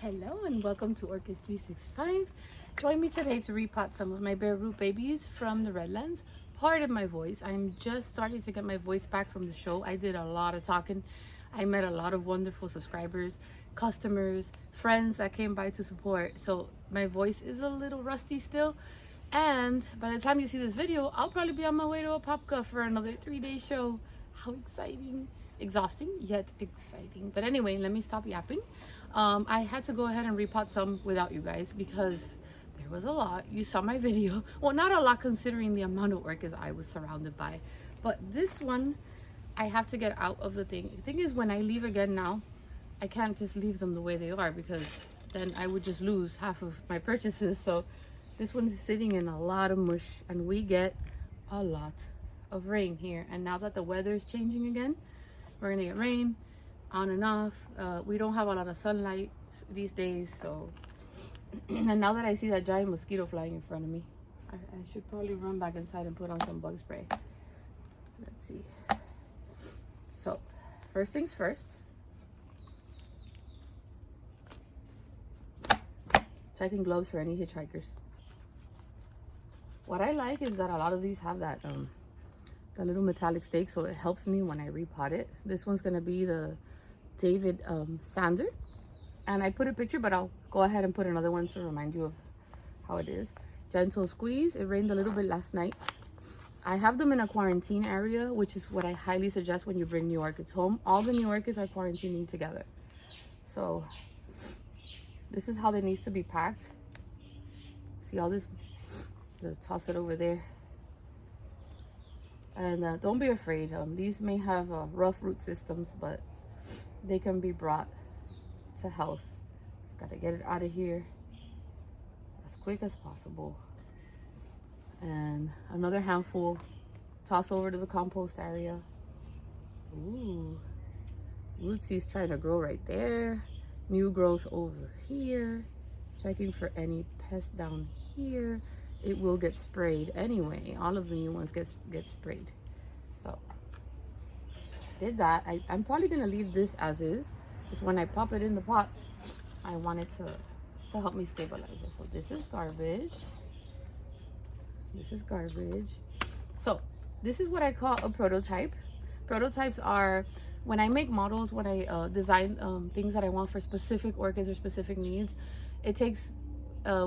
Hello and welcome to Orchids 365. Join me today to repot some of my bare root babies from the Redlands. Pardon my voice. I'm just starting to get my voice back from the show. I did a lot of talking. I met a lot of wonderful subscribers, customers, friends that came by to support. So my voice is a little rusty still. And by the time you see this video, I'll probably be on my way to Apopka for another 3-day show. How exciting. Exhausting yet exciting. But anyway, let me stop yapping. I had to go ahead and repot some without you guys because there was a lot. You saw my video. Well, not a lot considering the amount of orchids I was surrounded by, but this one I have to get out of the thing. The thing is, when I leave again now, I can't just leave them the way they are because then I would just lose half of my purchases. So this one's sitting in a lot of mush, and we get a lot of rain here. And now that the weather is changing again, we're gonna get rain on and off. We don't have a lot of sunlight these days, so and now that I see that giant mosquito flying in front of me, I should probably run back inside and put on some bug spray. Let's see. So first things first, checking gloves for any hitchhikers. What I like is that a lot of these have that the little metallic stake, so it helps me when I repot it. This one's gonna be the David Sander, and I put a picture, but I'll go ahead and put another one to remind you of how it is. Gentle squeeze. It rained a little bit last night. I have them in a quarantine area, which is what I highly suggest when you bring new orchids home. All the new orchids are quarantining together, so this is how they need to be packed. See all this? Just toss it over there. And don't be afraid. These may have rough root systems, but they can be brought to health. Gotta get it out of here as quick as possible. And another handful, toss over to the compost area. Ooh, Rootsy's trying to grow right there. New growth over here. Checking for any pest down here. It will get sprayed anyway. All of the new ones get sprayed. So did that. I'm probably gonna leave this as is, because when I pop it in the pot, I want it to help me stabilize it. So this is garbage. This is garbage. So this is what I call a prototype. Prototypes are when I make models, when I design things that I want for specific orchids or specific needs. It takes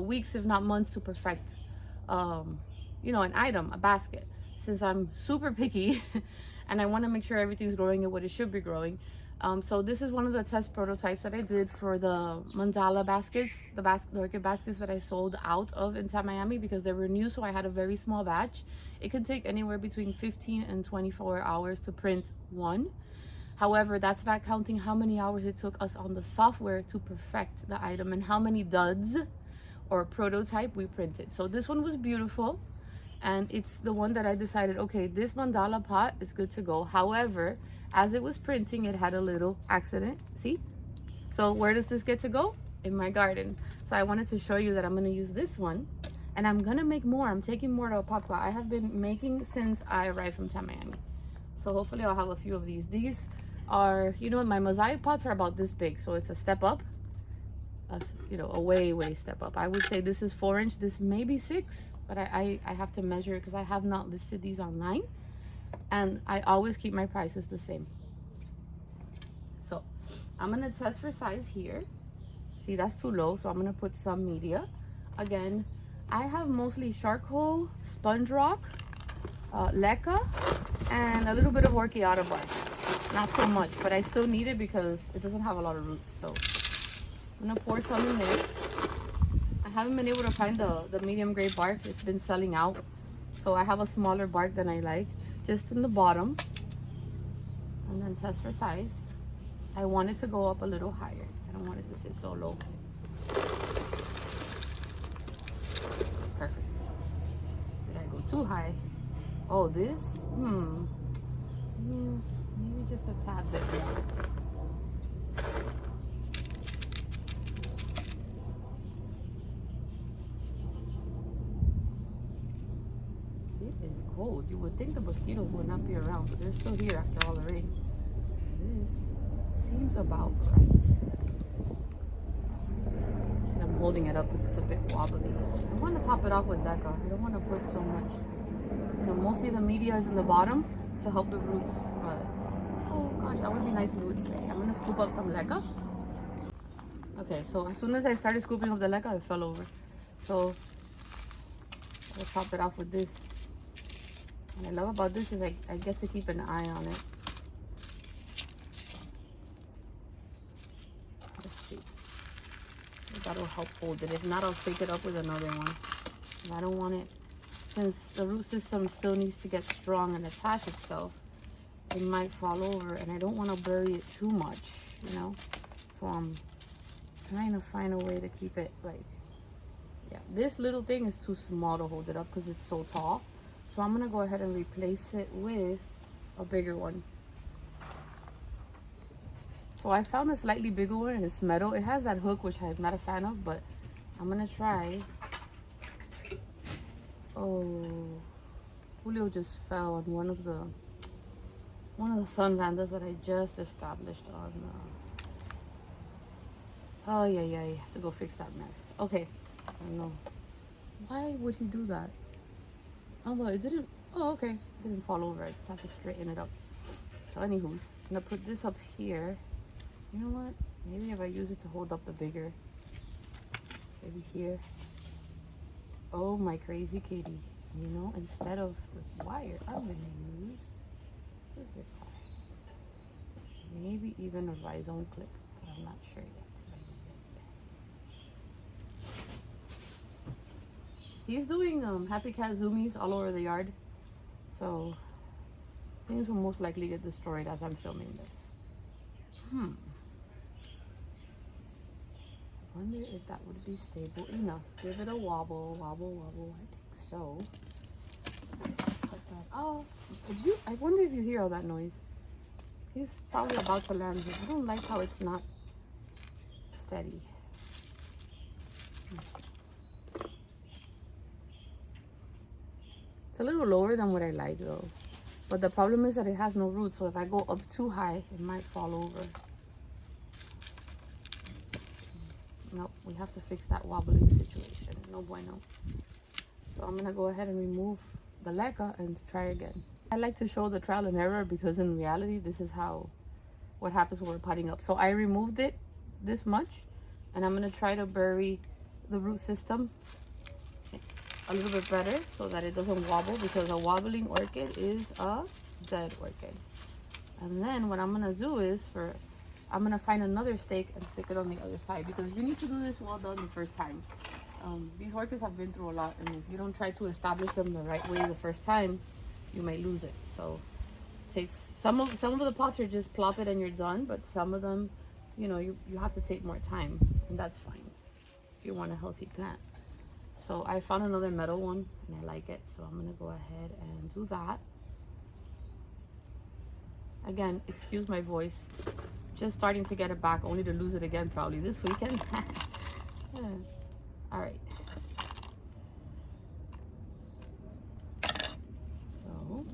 weeks, if not months, to perfect you know, an item, a basket. Since I'm super picky and I want to make sure everything's growing at what it should be growing, so this is one of the test prototypes that I did for the mandala baskets, the orchid baskets that I sold out of in Tamiami because they were new, so I had a very small batch. It can take anywhere between 15 and 24 hours to print one. However, that's not counting how many hours it took us on the software to perfect the item and how many duds or prototype we printed. So this one was beautiful, and it's the one that I decided, okay, this mandala pot is good to go. However, as it was printing, it had a little accident. See? So where does this get to go? In my garden. So I wanted to show you that I'm going to use this one, and I'm going to make more. I'm taking more to Apopka. I have been making since I arrived from Tamiami. So hopefully I'll have a few of these. These are, you know, my mosaic pots are about this big, so it's a step up. You know, a way step up. I would say this is 4-inch. This may be 6, but I have to measure it because I have not listed these online, and I always keep my prices the same. So I'm gonna test for size here. See, that's too low, so I'm gonna put some media. Again, I have mostly charcoal, sponge rock, leca, and a little bit of orchiata bark. Not so much, but I still need it because it doesn't have a lot of roots. So I'm gonna pour some in there. I haven't been able to find the medium grade bark. It's been selling out, so I have a smaller bark than I like, just in the bottom. And then test for size. I want it to go up a little higher. I don't want it to sit so low. Perfect. Did I go too high? Oh, this? Yes, maybe just a tad bit more. It's cold. You would think the mosquitoes would not be around, but they're still here after all the rain. This seems about right. holding it up because it's a bit wobbly. I want to top it off with leca. I don't want to put so much. You know, mostly the media is in the bottom to help the roots, but oh gosh, that would be nice if it would stay. I'm gonna scoop up some leca. Okay, so as soon as I started scooping up the leca, it fell over. So I'll top it off with this. What I love about this is I get to keep an eye on it. Let's see. That'll help hold it. If not, I'll take it up with another one. And I don't want it, since the root system still needs to get strong and attach itself, it might fall over, and I don't want to bury it too much, you know? So I'm trying to find a way to keep it like, yeah, this little thing is too small to hold it up because it's so tall. So I'm gonna go ahead and replace it with a bigger one. So I found a slightly bigger one and it's metal. It has that hook, which I'm not a fan of, but I'm gonna try. Oh, Julio just fell on one of the sun vandas that I just established on. Oh yeah, you have to go fix that mess. Okay, I don't know. Why would he do that? Oh, well, it didn't. Oh, okay. It didn't fall over. I just have to straighten it up. So, anywho's, I'm gonna put this up here. You know what? Maybe if I use it to hold up the bigger, maybe here. Oh, my crazy kitty. You know, instead of the wire, I'm gonna use the zip tie. Maybe even a rhizome clip, but I'm not sure yet. He's doing happy cat zoomies all over the yard, so things will most likely get destroyed as I'm filming this. I wonder if that would be stable enough. Give it a wobble, wobble, wobble. I think so. Let's cut that off. I wonder if you hear all that noise. He's probably about to land here. I don't like how it's not steady. It's a little lower than what I like though. But the problem is that it has no roots, so if I go up too high, it might fall over. Nope, we have to fix that wobbling situation. No bueno. So I'm gonna go ahead and remove the leca and try again. I like to show the trial and error because in reality, this is what happens when we're potting up. So I removed it this much, and I'm gonna try to bury the root system a little bit better so that it doesn't wobble, because a wobbling orchid is a dead orchid. And then what I'm gonna do is I'm gonna find another stake and stick it on the other side, because you need to do this well done the first time. These orchids have been through a lot, and if you don't try to establish them the right way the first time, you may lose it. So it takes some of the pots are just plop it and you're done, but some of them, you know, you have to take more time, and that's fine if you want a healthy plant. So I found another metal one and I like it, so I'm gonna go ahead and do that. Again, excuse my voice, just starting to get it back, only to lose it again probably this weekend. All right, so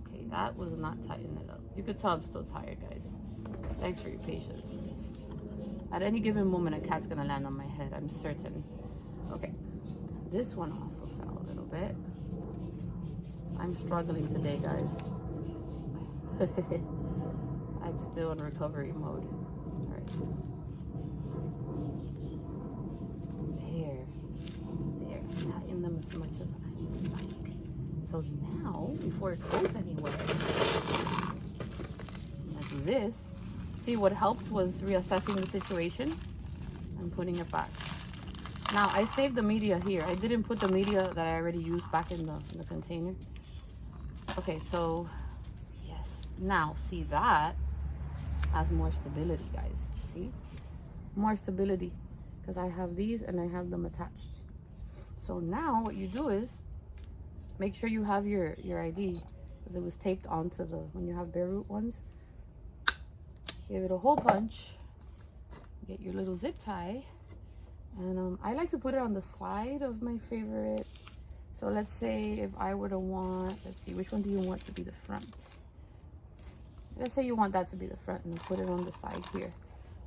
okay, that was not tightening it up. You could tell I'm still tired, guys. Thanks for your patience. At any given moment, a cat's gonna land on my head, I'm certain. Okay, this one also fell a little bit. I'm struggling today, guys. I'm still in recovery mode. All right. There. Tighten them as much as I like. So now, before it goes anywhere, like this. See, what helped was reassessing the situation and putting it back. Now, I saved the media here. I didn't put the media that I already used back in the container. Okay, so yes. Now, see, that has more stability, guys. See? More stability. Because I have these and I have them attached. So now what you do is make sure you have your ID, because it was taped onto when you have bare root ones. Give it a hole punch, get your little zip tie, and I like to put it on the side of my favorite. So let's say if I were to want, let's see, which one do you want to be the front? Let's say you want that to be the front, and put it on the side here.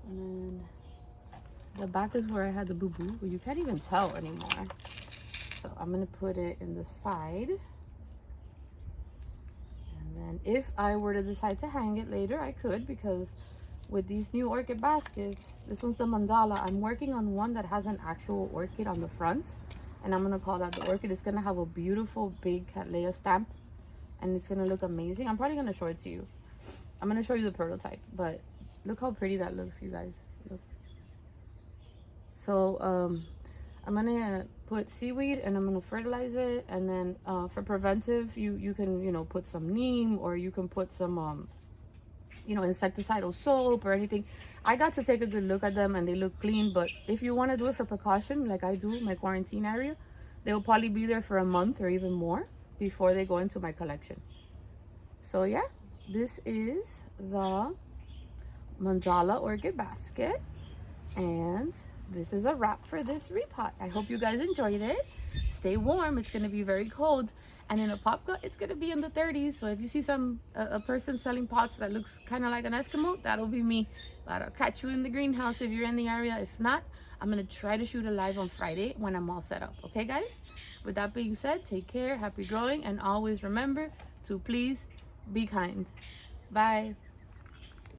And then The back is where I had the boo-boo, but you can't even tell anymore. So I'm gonna put it in the side. And then if I were to decide to hang it later, I could, because with these new orchid baskets, this one's the mandala. I'm working on one that has an actual orchid on the front, and I'm gonna call that the orchid. It's gonna have a beautiful big Cattleya stamp, and it's gonna look amazing. I'm probably gonna show it to you. I'm gonna show you the prototype, but look how pretty that looks, you guys. Look. So I'm gonna put seaweed and I'm gonna fertilize it, and then for preventive, you can, you know, put some neem, or you can put some you know, insecticidal soap or anything. I got to take a good look at them and they look clean, but if you want to do it for precaution, like I do my quarantine area, they will probably be there for a month or even more before they go into my collection. So yeah, this is the mandala orchid basket, and this is a wrap for this repot. I hope you guys enjoyed it. Stay warm, it's going to be very cold, and in a pop gut it's going to be in the 30s. So if you see a person selling pots that looks kind of like an Eskimo, that'll be me. But I'll catch you in the greenhouse if you're in the area. If not, I'm going to try to shoot a live on Friday when I'm all set up. Okay guys, with that being said, take care, happy growing, and always remember to please be kind. Bye.